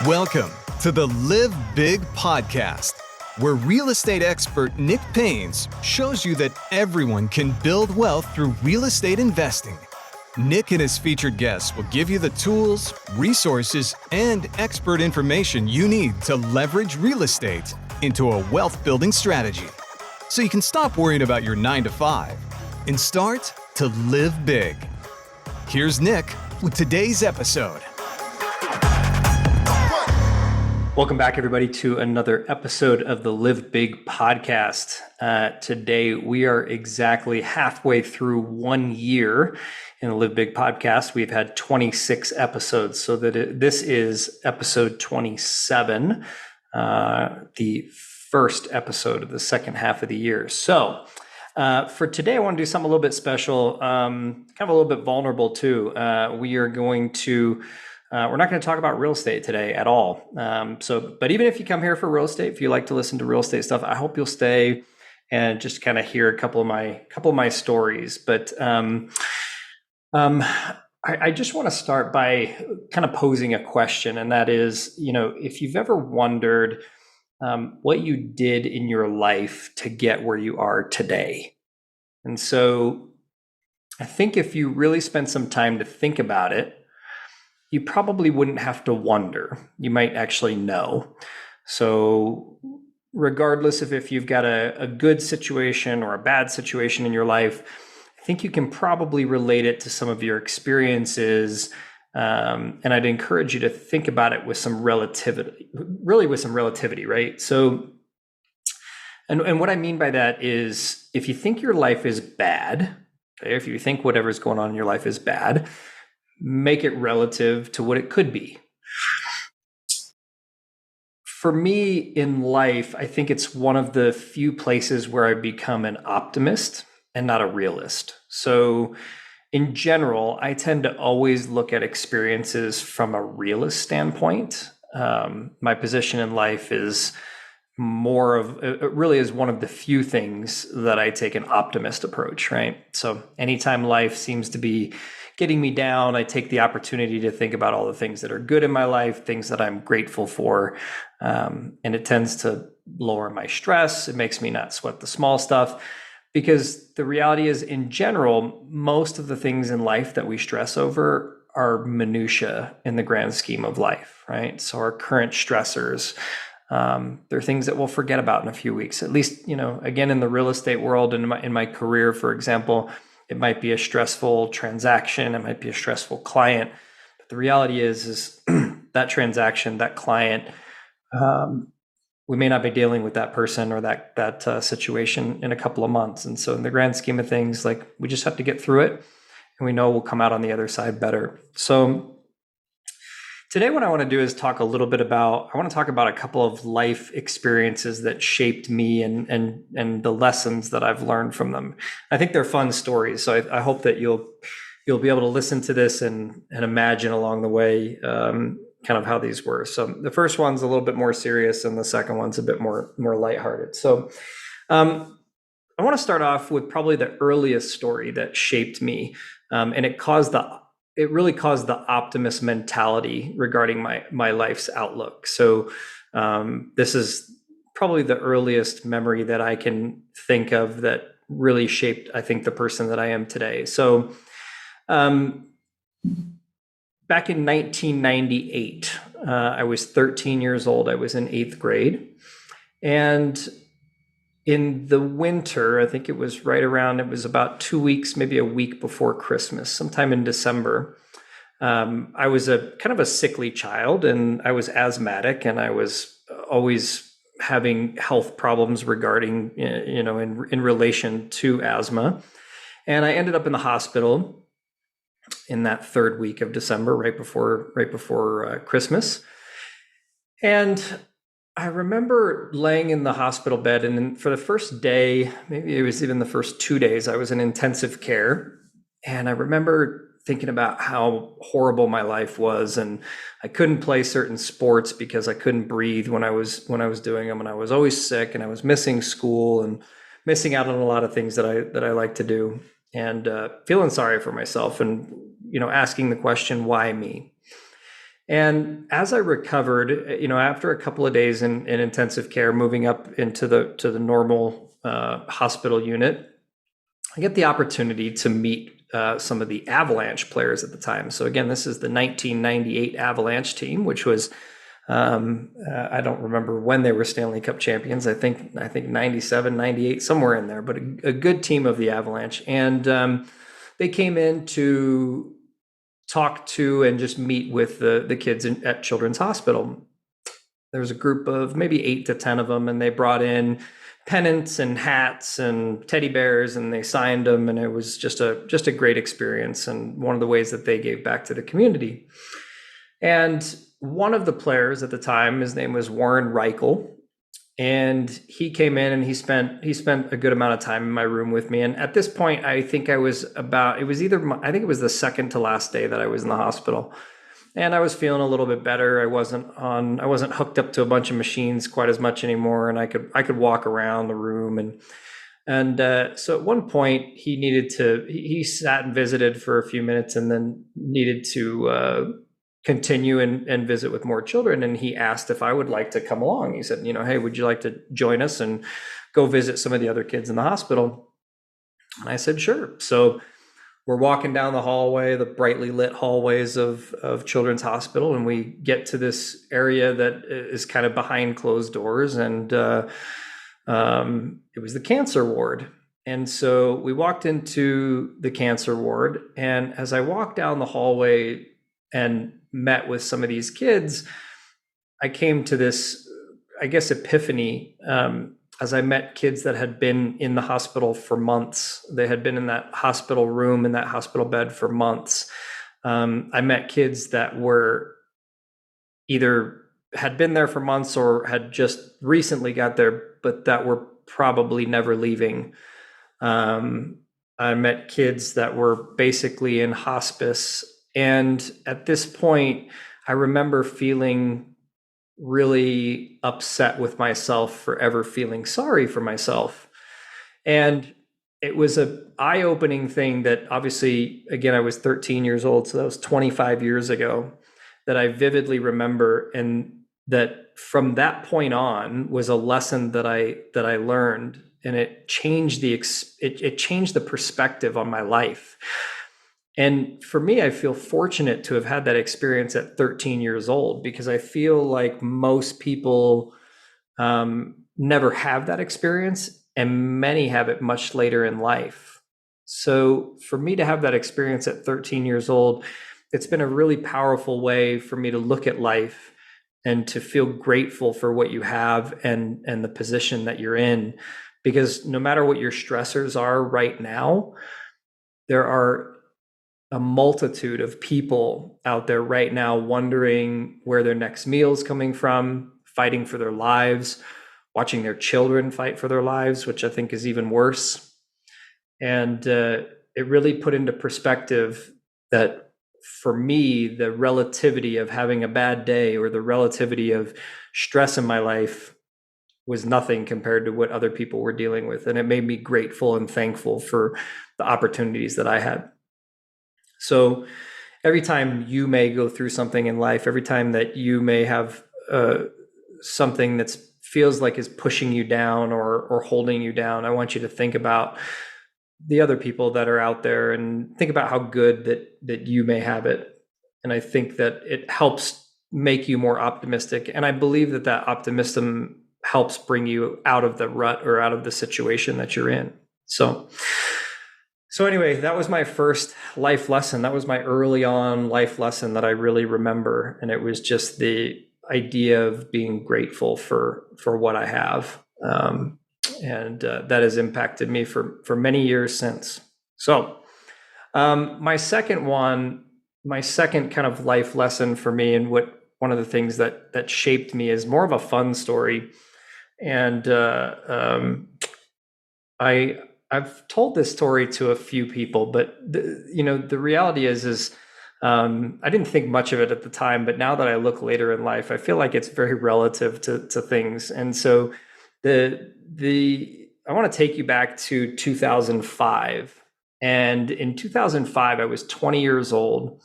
Welcome to the Live Big podcast, where real estate expert Nick Paynes shows you that everyone can build wealth through real estate investing. Nick and his featured guests will give you the tools, resources, and expert information you need to leverage real estate into a wealth-building strategy, so you can stop worrying about your 9-to-5 and start to live big. Here's Nick with today's episode. Welcome back, everybody, to another episode of the Live Big podcast. Today, we are exactly halfway through 1 year in the Live Big podcast. We've had 26 episodes, so that this is episode 27, the first episode of the second half of the year. So for today, I want to do something a little bit special, kind of a little bit vulnerable too. We're not going to talk about real estate today at all. But even if you come here for real estate, if you like to listen to real estate stuff, I hope you'll stay and just kind of hear a couple of my stories. But I just want to start by kind of posing a question, and that is, if you've ever wondered what you did in your life to get where you are today. And so I think if you really spend some time to think about it, you probably wouldn't have to wonder. You might actually know. So regardless of if you've got a good situation or a bad situation in your life, I think you can probably relate it to some of your experiences. And I'd encourage you to think about it with some relativity, right? So, and what I mean by that is, if you think your life is bad, okay, if you think whatever's going on in your life is bad, make it relative to what it could be. For me in life, I think it's one of the few places where I become an optimist and not a realist. So in general, I tend to always look at experiences from a realist standpoint. My position in life is it really is one of the few things that I take an optimist approach, right? So anytime life seems to be getting me down, I take the opportunity to think about all the things that are good in my life, things that I'm grateful for. And it tends to lower my stress. It makes me not sweat the small stuff, because the reality is, in general, most of the things in life that we stress over are minutia in the grand scheme of life, right? So our current stressors, they're things that we'll forget about in a few weeks. At least, again, in the real estate world, in my career, for example, it might be a stressful transaction. It might be a stressful client. But the reality is that transaction, that client, we may not be dealing with that person or that situation in a couple of months. And so in the grand scheme of things, we just have to get through it, and we know we'll come out on the other side better. So today, what I want to do is talk a about a couple of life experiences that shaped me and the lessons that I've learned from them. I think they're fun stories. So I hope that you'll be able to listen to this and imagine along the way kind of how these were. So the first one's a little bit more serious, and the second one's a bit more lighthearted. So I want to start off with probably the earliest story that shaped me, and it really caused the optimist mentality regarding my life's outlook. So this is probably the earliest memory that I can think of that really shaped, I think, the person that I am today. So back in 1998, I was 13 years old. I was in 8th grade. And in the winter, I think it was about 2 weeks, maybe a week before Christmas, sometime in December. I was a kind of a sickly child, and I was asthmatic, and I was always having health problems regarding, in relation to asthma. And I ended up in the hospital in that third week of December, right before Christmas. And I remember laying in the hospital bed, and for the first day, maybe it was even the first 2 days, I was in intensive care. And I remember thinking about how horrible my life was, and I couldn't play certain sports because I couldn't breathe when I was doing them, and I was always sick, and I was missing school and missing out on a lot of things that I like to do, and feeling sorry for myself, and asking the question, why me? And as I recovered, after a couple of days in intensive care, moving up into the normal hospital unit, I get the opportunity to meet some of the Avalanche players at the time. So again, this is the 1998 Avalanche team, which was I don't remember when they were Stanley Cup champions. I think 97, 98, somewhere in there, but a good team of the Avalanche. And they came in to talk to and just meet with the kids at Children's Hospital. There was a group of maybe 8 to 10 of them, and they brought in pennants and hats and teddy bears, and they signed them, and it was just a great experience, and one of the ways that they gave back to the community. And one of the players at the time, his name was Warren Reichel, and he came in and he spent a good amount of time in my room with me. And at this point, I think it was the second to last day that I was in the hospital. And I was feeling a little bit better. I wasn't hooked up to a bunch of machines quite as much anymore, and I could walk around the room. And so at one point he sat and visited for a few minutes, and then needed to continue and visit with more children. And he asked if I would like to come along. He said, hey, would you like to join us and go visit some of the other kids in the hospital? And I said, sure. So we're walking down the hallway, the brightly lit hallways of Children's Hospital, and we get to this area that is kind of behind closed doors, and it was the cancer ward. And so we walked into the cancer ward, and as I walked down the hallway and met with some of these kids, I came to this, I guess, epiphany. As I met kids that had been in the hospital for months. They had been in that hospital room, in that hospital bed for months. I met kids that were either had been there for months or had just recently got there, but that were probably never leaving. I met kids that were basically in hospice. And at this point, I remember feeling really upset with myself for ever feeling sorry for myself. And it was an eye-opening thing that, obviously, again, I was 13 years old, so that was 25 years ago, that I vividly remember, and that from that point on was a lesson that I learned, and it changed it changed the perspective on my life. And for me, I feel fortunate to have had that experience at 13 years old, because I feel like most people never have that experience, and many have it much later in life. So for me to have that experience at 13 years old, it's been a really powerful way for me to look at life and to feel grateful for what you have and the position that you're in. Because no matter what your stressors are right now, there are a multitude of people out there right now wondering where their next meal is coming from, fighting for their lives, watching their children fight for their lives, which I think is even worse. And it really put into perspective that, for me, the relativity of having a bad day or the relativity of stress in my life was nothing compared to what other people were dealing with. And it made me grateful and thankful for the opportunities that I had. So every time you may go through something in life, every time that you may have something that feels like is pushing you down or holding you down, I want you to think about the other people that are out there and think about how good that you may have it. And I think that it helps make you more optimistic. And I believe that optimism helps bring you out of the rut or out of the situation that you're in. So anyway, that was my first life lesson. That was my early on life lesson that I really remember. And it was just the idea of being grateful for what I have. And that has impacted me for many years since. So my second kind of life lesson for me, and one of the things that shaped me, is more of a fun story. And I've told this story to a few people, but the reality is I didn't think much of it at the time, but now that I look later in life, I feel like it's very relative to things. And so I want to take you back to 2005. And in 2005, I was 20 years old.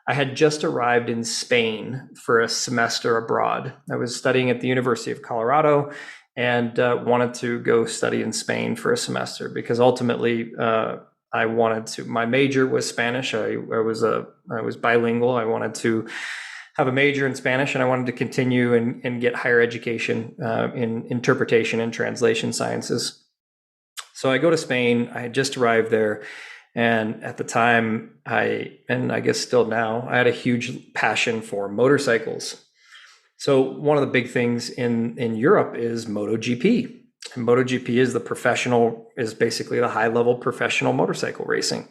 I had just arrived in Spain for a semester abroad. I was studying at the University of Colorado and wanted to go study in Spain for a semester because ultimately I wanted to. My major was Spanish. I was bilingual. I wanted to have a major in Spanish, and I wanted to continue and get higher education in interpretation and translation sciences. So I go to Spain. I had just arrived there. And at the time, and I guess still now, I had a huge passion for motorcycles. So one of the big things in Europe is MotoGP. And MotoGP is basically the high level professional motorcycle racing.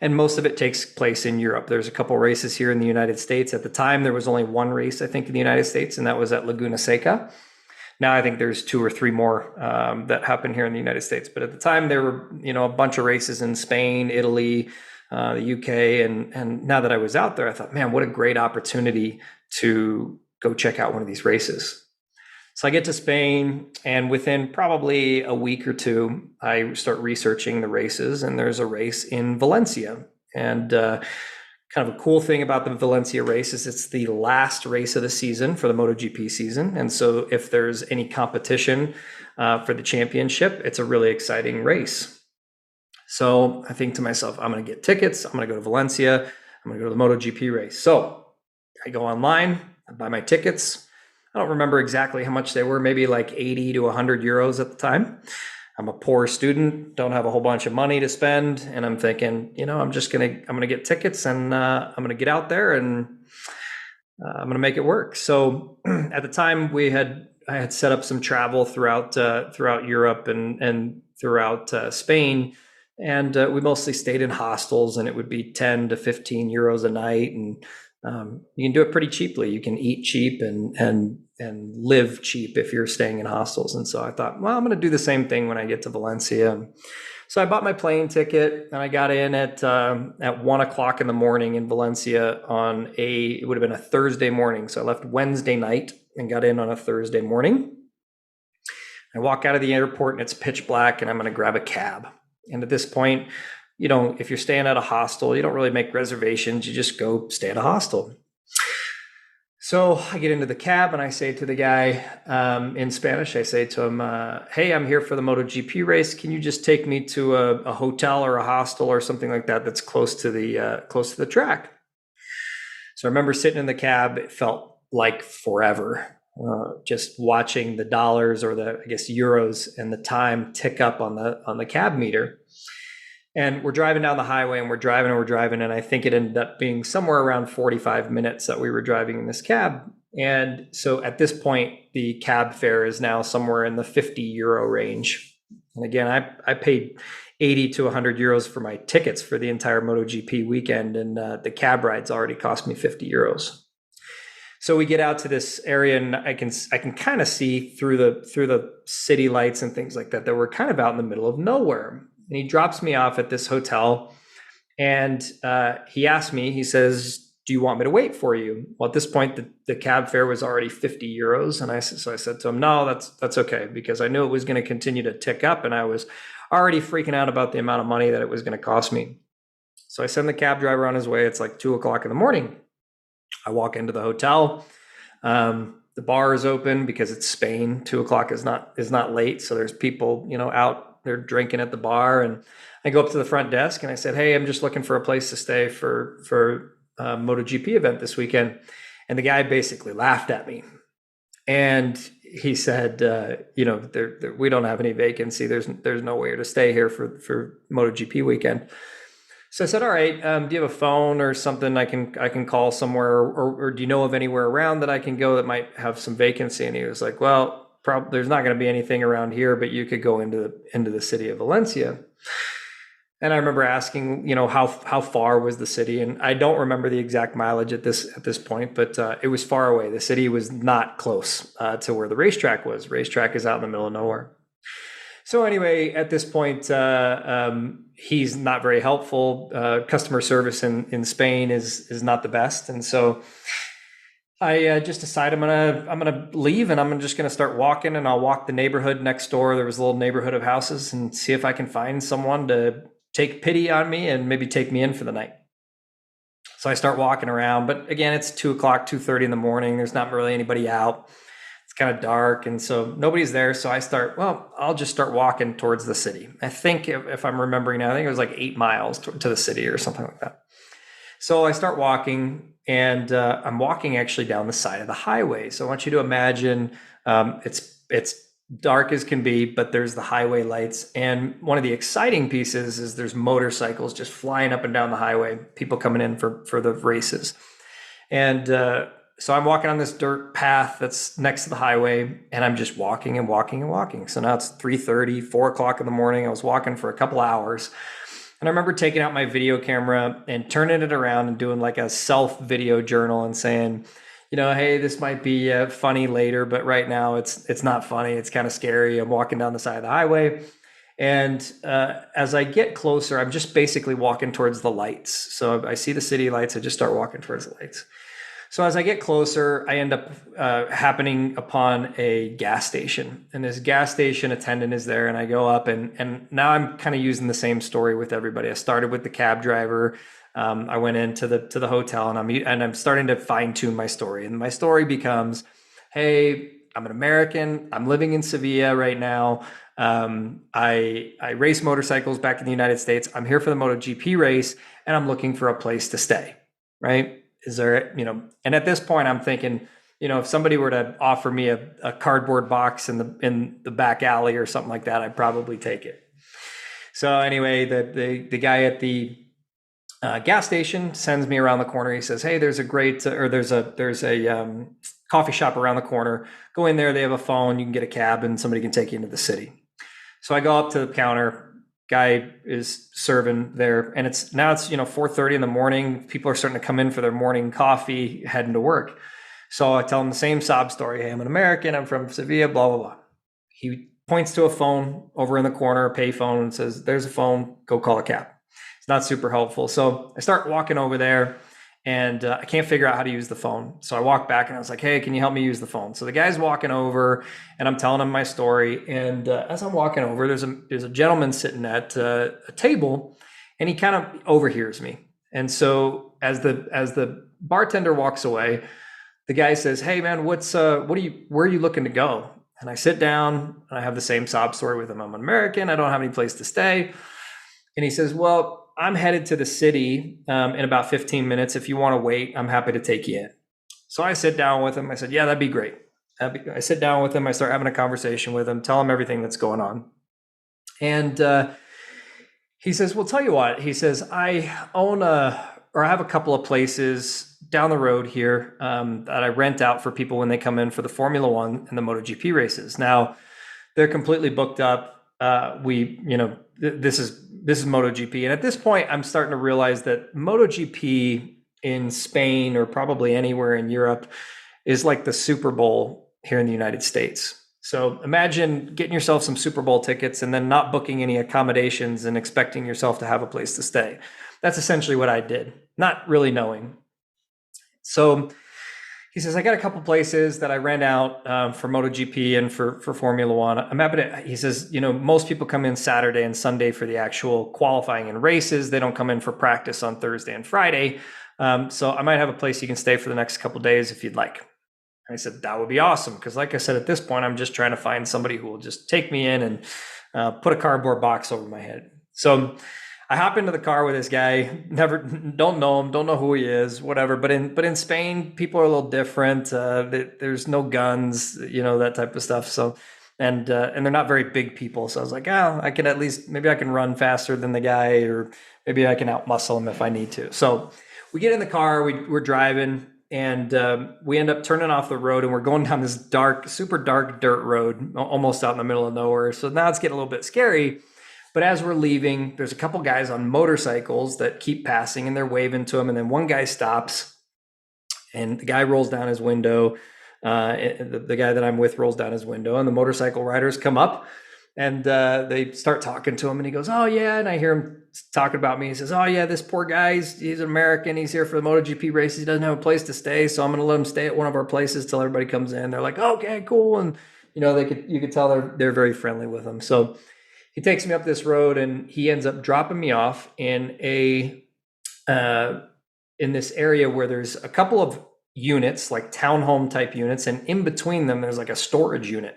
And most of it takes place in Europe. There's a couple races here in the United States. At the time, there was only one race, I think, in the United States, and that was at Laguna Seca. Now I think there's 2 or 3 more that happen here in the United States. But at the time, there were a bunch of races in Spain, Italy, the UK, and now that I was out there, I thought, man, what a great opportunity to go check out one of these races. So I get to Spain, and within probably a week or 2, I start researching the races, and there's a race in Valencia. And kind of a cool thing about the Valencia race is it's the last race of the season for the MotoGP season. And so if there's any competition for the championship, it's a really exciting race. So I think to myself, I'm going to get tickets. I'm going to go to Valencia. I'm going to go to the MotoGP race. So I go online, I buy my tickets. I don't remember exactly how much they were, maybe like 80 to 100 euros at the time. I'm a poor student, don't have a whole bunch of money to spend. And I'm thinking, I'm going to get tickets, and I'm going to get out there, and I'm going to make it work. So at the time I had set up some travel throughout Europe and throughout Spain. And we mostly stayed in hostels, and it would be 10 to 15 euros a night. And you can do it pretty cheaply. You can eat cheap and live cheap if you're staying in hostels. And so I thought, well, I'm going to do the same thing when I get to Valencia. So I bought my plane ticket, and I got in at 1:00 in the morning in Valencia it would have been a Thursday morning. So I left Wednesday night and got in on a Thursday morning. I walk out of the airport, and it's pitch black, and I'm going to grab a cab. And at this point, if you're staying at a hostel, you don't really make reservations. You just go stay at a hostel. So I get into the cab, and I say to the guy in Spanish, I say to him, hey, I'm here for the MotoGP race. Can you just take me to a hotel or a hostel or something like that that's close to the track? So I remember sitting in the cab. It felt like forever, just watching the dollars, or I guess euros, and the time tick up on the cab meter. And we're driving down the highway, and we're driving. And I think it ended up being somewhere around 45 minutes that we were driving in this cab. And so at this point, the cab fare is now somewhere in the 50 euro range. And again, I paid 80 to 100 euros for my tickets for the entire MotoGP weekend. And the cab rides already cost me 50 euros. So we get out to this area, and I can kind of see through the city lights and things like that we're kind of out in the middle of nowhere. And he drops me off at this hotel, and he asked me, he says, do you want me to wait for you? Well, at this point, the cab fare was already 50 euros. And so I said to him, no, that's okay, because I knew it was going to continue to tick up, and I was already freaking out about the amount of money that it was going to cost me. So I send the cab driver on his way. It's like 2:00 in the morning. I walk into the hotel. The bar is open because it's Spain. 2:00 is not late. So there's people, out. They're drinking at the bar, and I go up to the front desk, and I said, hey, I'm just looking for a place to stay for a MotoGP event this weekend. And the guy basically laughed at me. And he said, we don't have any vacancy. There's nowhere to stay here for MotoGP weekend. So I said, all right, do you have a phone or something I can call somewhere, or do you know of anywhere around that I can go that might have some vacancy? And he was like, well, there's not going to be anything around here, but you could go into the city of Valencia. And I remember asking, how far was the city? And I don't remember the exact mileage at this point, but it was far away. The city was not close to where the racetrack was. Racetrack is out in the middle of nowhere. So anyway, at this point, he's not very helpful. Customer service in Spain is not the best, and so I just decided I'm gonna leave, and I'm just gonna start walking, and I'll walk the neighborhood next door. There was a little neighborhood of houses, and see if I can find someone to take pity on me and maybe take me in for the night. So I start walking around, but again, it's 2 o'clock, 2:30 in the morning. There's not really anybody out. It's kind of dark. And so nobody's there. So I'll just start walking towards the city. I think if I'm remembering now, I think it was like 8 miles to the city or something like that. So I start walking, and I'm walking actually down the side of the highway. So I want you to imagine it's dark as can be, but there's the highway lights. And one of the exciting pieces is there's motorcycles just flying up and down the highway, people coming in for the races. And so I'm walking on this dirt path that's next to the highway, and I'm just walking and walking and walking. So now it's 3:30, 4 o'clock in the morning. I was walking for a couple hours. And I remember taking out my video camera and turning it around and doing like a self video journal and saying, hey, this might be funny later, but right now it's not funny. It's kind of scary. I'm walking down the side of the highway. And as I get closer, I'm just basically walking towards the lights. So I see the city lights. I just start walking towards the lights. So as I get closer, I end up happening upon a gas station, and this gas station attendant is there, and I go up, and now I'm kind of using the same story with everybody. I started with the cab driver. I went into the hotel, and I'm starting to fine tune my story, and my story becomes, hey, I'm an American. I'm living in Sevilla right now. I race motorcycles back in the United States. I'm here for the MotoGP race, and I'm looking for a place to stay. Right? Is there, and at this point I'm thinking, if somebody were to offer me a cardboard box in the back alley or something like that, I'd probably take it. So anyway, the guy at the gas station sends me around the corner. He says, hey, there's a coffee shop around the corner. Go in there. They have a phone. You can get a cab and somebody can take you into the city. So I go up to the counter. Guy is serving there, and it's 4:30 in the morning. People are starting to come in for their morning coffee, heading to work. So I tell him the same sob story. Hey, I'm an American. I'm from Sevilla. Blah blah blah. He points to a phone over in the corner, a pay phone, and says, "There's a phone. Go call a cab." It's not super helpful. So I start walking over there, and I can't figure out how to use the phone. So I walk back, and I was like, hey, can you help me use the phone? So the guy's walking over, and I'm telling him my story. And as I'm walking over, there's a gentleman sitting at a table, and he kind of overhears me. And so as the bartender walks away, the guy says, hey man, where are you looking to go? And I sit down, and I have the same sob story with him. I'm an American. I don't have any place to stay. And he says, well, I'm headed to the city in about 15 minutes. If you want to wait, I'm happy to take you in. So I sit down with him. I said, yeah, that'd be great. I sit down with him. I start having a conversation with him, tell him everything that's going on. And he says, well, tell you what. He says, I have a couple of places down the road here that I rent out for people when they come in for the Formula One and the MotoGP races. Now, they're completely booked up. This is MotoGP. And at this point, I'm starting to realize that MotoGP in Spain or probably anywhere in Europe is like the Super Bowl here in the United States. So imagine getting yourself some Super Bowl tickets and then not booking any accommodations and expecting yourself to have a place to stay. That's essentially what I did, not really knowing. So he says, I got a couple places that I rent out for MotoGP and for Formula One. I'm happy to, he says, most people come in Saturday and Sunday for the actual qualifying and races. They don't come in for practice on Thursday and Friday. So I might have a place you can stay for the next couple of days if you'd like. And I said, that would be awesome. Because like I said, at this point, I'm just trying to find somebody who will just take me in and put a cardboard box over my head. So I hop into the car with this guy. Don't know him, don't know who he is, whatever. But in Spain, people are a little different. There's no guns, that type of stuff. So, and they're not very big people. So I was like, I can at least maybe I can run faster than the guy, or maybe I can outmuscle him if I need to. So we get in the car, we're driving, and we end up turning off the road, and we're going down this super dark dirt road, almost out in the middle of nowhere. So now it's getting a little bit scary. But as we're leaving, there's a couple guys on motorcycles that keep passing, and they're waving to him. And then one guy stops, and the guy rolls down his window. The guy that I'm with rolls down his window, and the motorcycle riders come up, and they start talking to him. And he goes, oh, yeah. And I hear him talking about me. He says, oh, yeah, this poor guy, he's an American. He's here for the MotoGP races. He doesn't have a place to stay. So I'm going to let him stay at one of our places till everybody comes in. They're like, okay, cool. And, you could tell they're very friendly with him. So he takes me up this road, and he ends up dropping me off in a in this area where there's a couple of units, like townhome type units, and in between them, there's like a storage unit.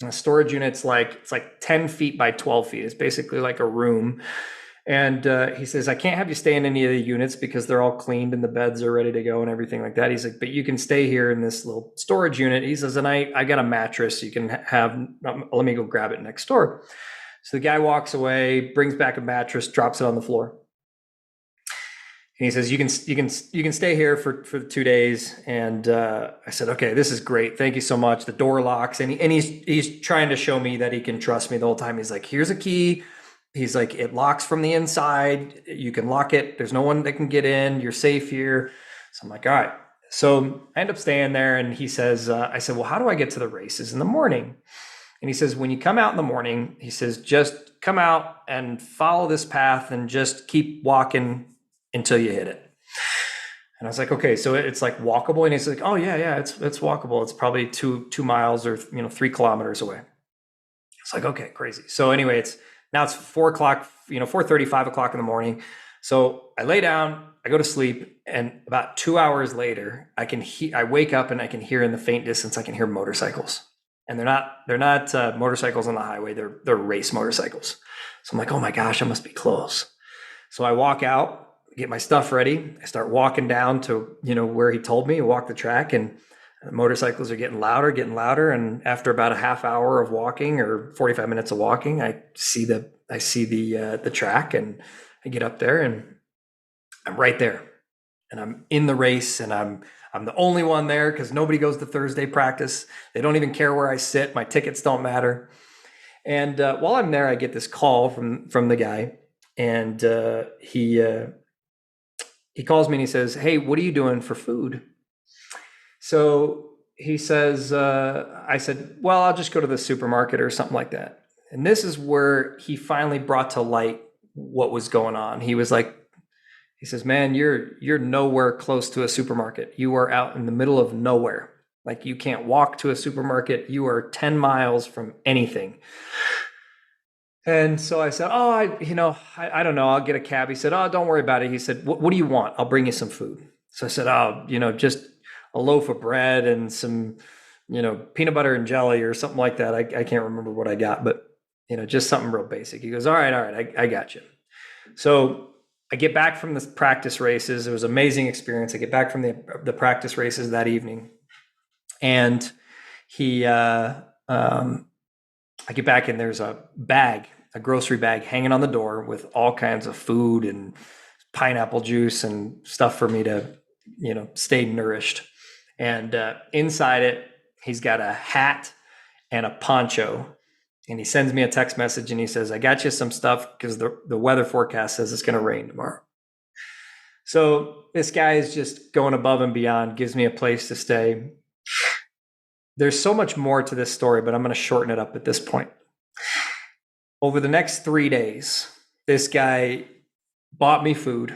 And a storage unit's like, it's like 10 feet by 12 feet. It's basically like a room. And he says, I can't have you stay in any of the units because they're all cleaned and the beds are ready to go and everything like that. He's like, but you can stay here in this little storage unit. He says, and I got a mattress. You can have, let me go grab it next door. So the guy walks away, brings back a mattress, drops it on the floor. And he says, you can stay here for 2 days. And I said, okay, this is great. Thank you so much. The door locks. And he's trying to show me that he can trust me the whole time. He's like, here's a key. He's like, it locks from the inside. You can lock it. There's no one that can get in. You're safe here. So I'm like, all right. So I end up staying there. And he says, I said, well, how do I get to the races in the morning? And he says, when you come out in the morning, he says, just come out and follow this path and just keep walking until you hit it. And I was like, okay, so it's like walkable. And he's like, oh yeah, it's walkable. It's probably 2 miles or 3 kilometers away. It's like, okay, crazy. So anyway, now it's 4 o'clock, 4:30, 5 o'clock in the morning. So I lay down, I go to sleep, and about 2 hours later, I wake up and I can hear in the faint distance, I can hear motorcycles. And they're not motorcycles on the highway. They're race motorcycles. So I'm like, oh my gosh, I must be close. So I walk out, get my stuff ready. I start walking down to, where he told me, walk the track, and the motorcycles are getting louder. And after about a half hour of walking or 45 minutes of walking, I see the track, and I get up there and I'm right there, and I'm in the race, and I'm the only one there because nobody goes to Thursday practice. They don't even care where I sit. My tickets don't matter. And while I'm there, I get this call from the guy, and he calls me and he says, hey, what are you doing for food? So he says, I said, well, I'll just go to the supermarket or something like that. And this is where he finally brought to light what was going on. He says, man, you're nowhere close to a supermarket. You are out in the middle of nowhere. Like, you can't walk to a supermarket. You are 10 miles from anything. And so I said, oh, I don't know. I'll get a cab. He said, oh, don't worry about it. He said, what do you want? I'll bring you some food. So I said, oh, just a loaf of bread and some, peanut butter and jelly or something like that. I can't remember what I got, but, just something real basic. He goes, all right, I got you. So I get back from the practice races. It was an amazing experience. I get back from the practice races that evening, and I get back, and there's a grocery bag hanging on the door with all kinds of food and pineapple juice and stuff for me to, stay nourished. And inside it, he's got a hat and a poncho. And he sends me a text message and he says, I got you some stuff because the weather forecast says it's going to rain tomorrow. So this guy is just going above and beyond, gives me a place to stay. There's so much more to this story, but I'm going to shorten it up at this point. Over the next 3 days, this guy bought me food.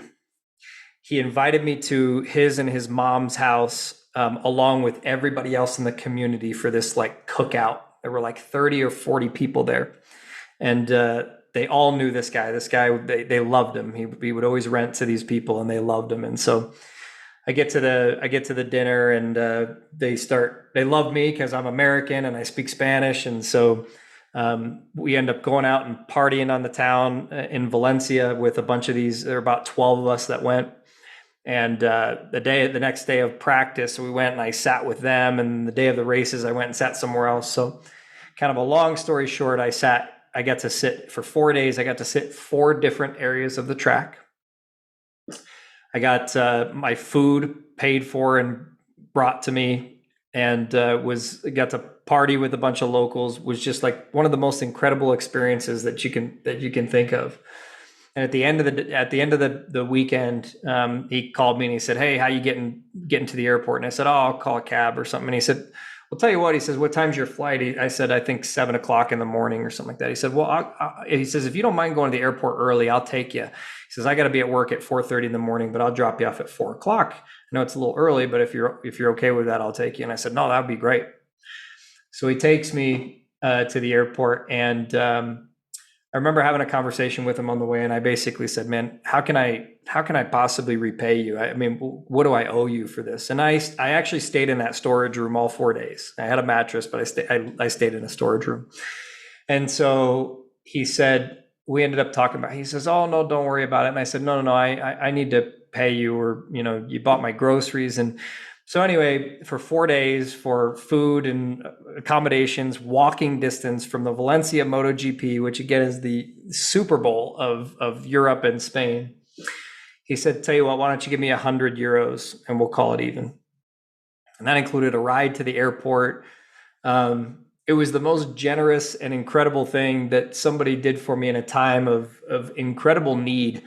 He invited me to his and his mom's house, along with everybody else in the community, for this like cookout. There were like 30 or 40 people there. And they all knew this guy. This guy, they loved him. He would always rent to these people, and they loved him. And so I get to the dinner, and they love me because I'm American and I speak Spanish. And so we end up going out and partying on the town in Valencia with a bunch of these. There were about 12 of us that went. And the next day of practice, we went and I sat with them. And the day of the races, I went and sat somewhere else. So kind of a long story short, I got to sit for 4 days. I got to sit 4 different areas of the track. I got my food paid for and brought to me, and got to party with a bunch of locals. Was just like one of the most incredible experiences that you can think of. And at the end of the weekend, he called me and he said, "Hey, how you getting to the airport?" And I said, "Oh, I'll call a cab or something." And he said, "Well, tell you what." He says, "What time's your flight?" I said, "I think 7 o'clock in the morning or something like that." He said, "Well, he says, if you don't mind going to the airport early, I'll take you." He says, "I got to be at work at 4:30 in the morning, but I'll drop you off at 4 o'clock. I know it's a little early, but if you're okay with that, I'll take you." And I said, "No, that would be great." So he takes me to the airport, and I remember having a conversation with him on the way, and I basically said, "Man, how can I possibly repay you? I mean, what do I owe you for this?" And I actually stayed in that storage room all 4 days. I had a mattress, but I stayed in a storage room. And so he said, we ended up talking about, he says, "Oh no, don't worry about it." And I said, "No, I need to pay you, or, you bought my groceries." And so anyway, for 4 days, for food and accommodations, walking distance from the Valencia MotoGP, which again is the Super Bowl of Europe and Spain, he said, "Tell you what, why don't you give me 100 euros and we'll call it even." And that included a ride to the airport. It was the most generous and incredible thing that somebody did for me in a time of incredible need,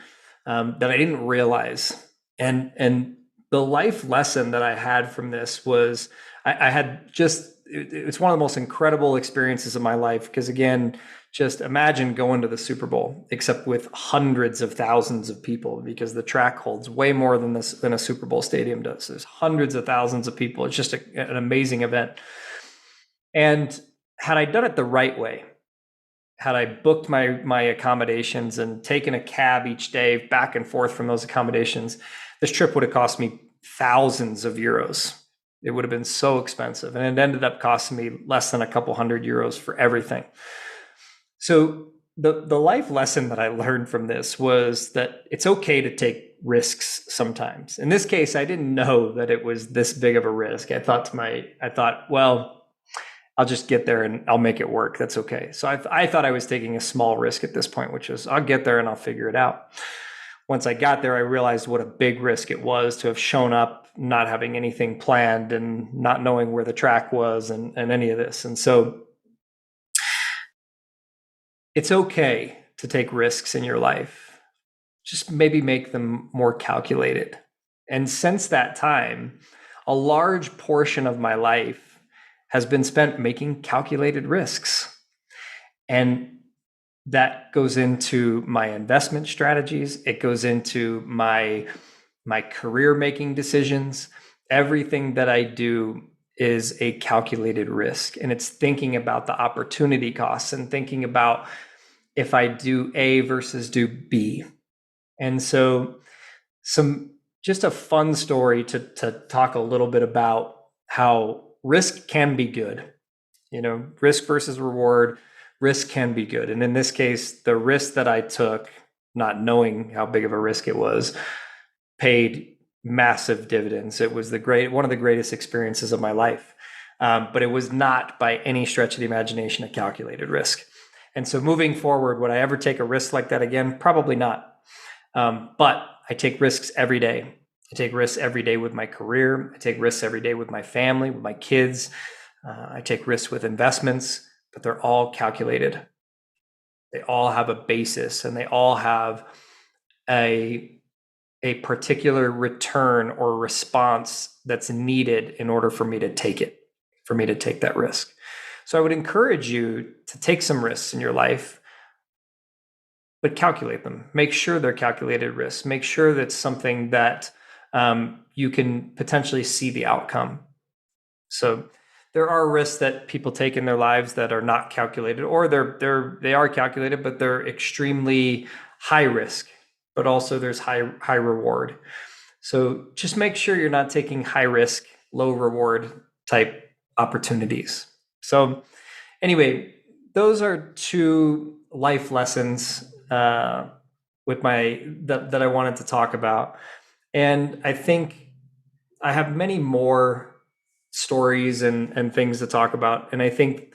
that I didn't realize. And the life lesson that I had from this was, I had just, it's one of the most incredible experiences of my life. Because again, just imagine going to the Super Bowl, except with hundreds of thousands of people, because the track holds way more than a Super Bowl stadium does. There's hundreds of thousands of people. It's just an amazing event. And had I done it the right way, had I booked my accommodations and taken a cab each day back and forth from those accommodations, this trip would have cost me thousands of euros. It would have been so expensive. And it ended up costing me less than a couple €100 for everything. So the life lesson that I learned from this was that it's okay to take risks sometimes. In this case, I didn't know that it was this big of a risk. I thought, well, I'll just get there and I'll make it work. That's okay. So I thought I was taking a small risk at this point, which was, I'll get there and I'll figure it out. Once I got there, I realized what a big risk it was to have shown up not having anything planned and not knowing where the track was and any of this. And so it's okay to take risks in your life. Just maybe make them more calculated. And since that time, a large portion of my life has been spent making calculated risks. And that goes into my investment strategies. It goes into my career making decisions. Everything that I do is a calculated risk. And it's thinking about the opportunity costs and thinking about if I do A versus do B. And so just a fun story to talk a little bit about how risk can be good. Risk versus reward, risk can be good. And in this case, the risk that I took, not knowing how big of a risk it was, paid massive dividends. It was one of the greatest experiences of my life. But it was not by any stretch of the imagination a calculated risk. And so moving forward, would I ever take a risk like that again? Probably not. But I take risks every day. I take risks every day with my career. I take risks every day with my family, with my kids. I take risks with investments, but they're all calculated. They all have a basis, and they all have a particular return or response that's needed in order for me to take that risk. So I would encourage you to take some risks in your life, but calculate them. Make sure they're calculated risks. Make sure that's something that you can potentially see the outcome. So there are risks that people take in their lives that are not calculated, or they are calculated, but they're extremely high risk, but also there's high reward. So just make sure you're not taking high risk, low reward type opportunities. So anyway, those are two life lessons that I wanted to talk about. And I think I have many more stories and things to talk about. And I think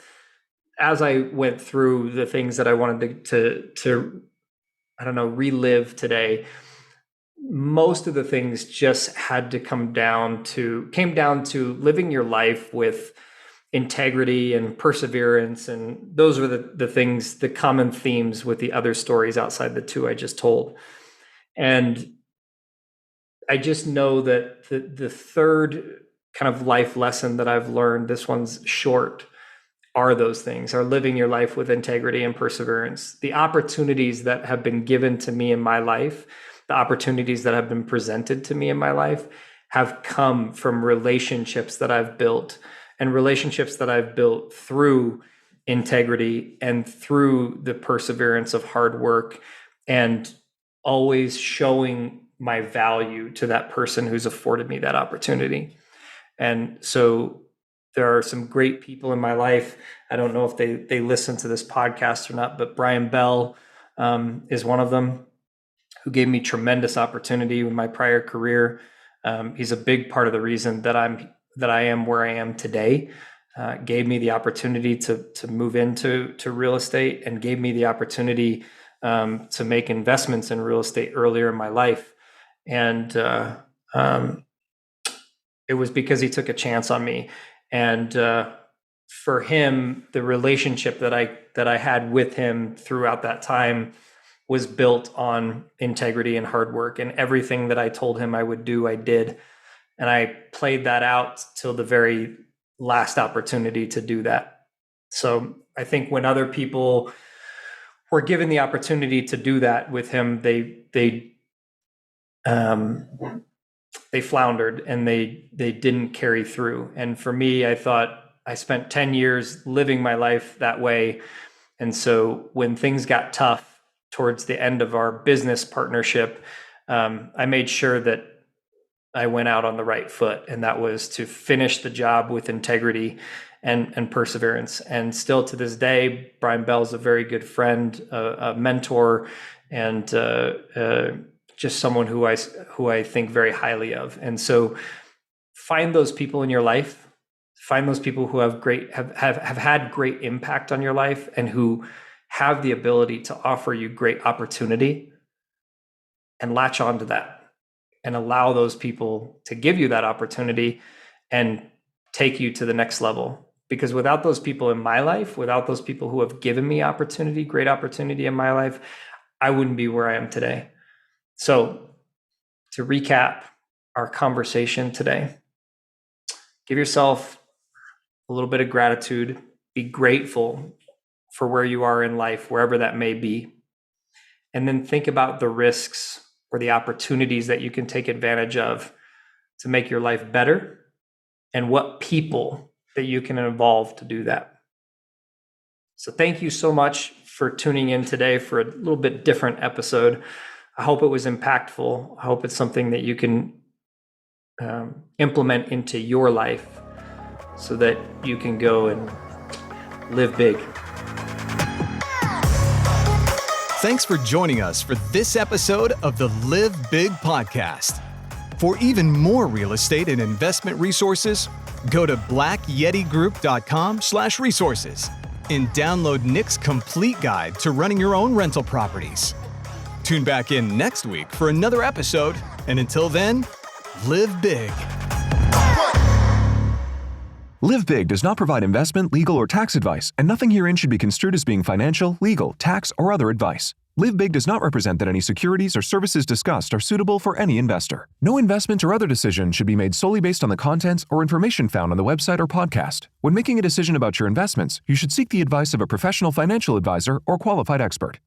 as I went through the things that I wanted to relive today, most of the things just came down to living your life with integrity and perseverance. And those were the common themes with the other stories outside the two I just told. And I just know that the third kind of life lesson that I've learned, this one's short, are those things, are living your life with integrity and perseverance. The opportunities that have been given to me in my life, the opportunities that have been presented to me in my life have come from relationships that I've built, and relationships that I've built through integrity and through the perseverance of hard work, and always showing my value to that person who's afforded me that opportunity. And so there are some great people in my life. I don't know if they listen to this podcast or not, but Brian Bell is one of them, who gave me tremendous opportunity in my prior career. He's a big part of the reason that I am where I am today. Gave me the opportunity to move into real estate, and gave me the opportunity to make investments in real estate earlier in my life. And it was because he took a chance on me. And for him, the relationship that I had with him throughout that time was built on integrity and hard work. And everything that I told him I would do, I did. And I played that out till the very last opportunity to do that. So I think when other people were given the opportunity to do that with him, they floundered, and they didn't carry through. And for me, I thought I spent 10 years living my life that way. And so when things got tough towards the end of our business partnership, I made sure that I went out on the right foot, and that was to finish the job with integrity and perseverance. And still to this day, Brian Bell is a very good friend, a mentor, and just someone who I think very highly of. And so find those people in your life, find those people who have had great impact on your life, and who have the ability to offer you great opportunity, and latch onto that and allow those people to give you that opportunity and take you to the next level. Because without those people in my life, without those people who have given me opportunity, great opportunity in my life, I wouldn't be where I am today. So to recap our conversation today, give yourself a little bit of gratitude, be grateful for where you are in life, wherever that may be. And then think about the risks or the opportunities that you can take advantage of to make your life better, and what people that you can involve to do that. So thank you so much for tuning in today for a little bit different episode. I hope it was impactful. I hope it's something that you can implement into your life so that you can go and live big. Thanks for joining us for this episode of the Live Big podcast. For even more real estate and investment resources, go to blackyetigroup.com/resources and download Nick's complete guide to running your own rental properties. Tune back in next week for another episode, and until then, live big. Live Big does not provide investment, legal, or tax advice, and nothing herein should be construed as being financial, legal, tax, or other advice. Live Big does not represent that any securities or services discussed are suitable for any investor. No investment or other decision should be made solely based on the contents or information found on the website or podcast. When making a decision about your investments, you should seek the advice of a professional financial advisor or qualified expert.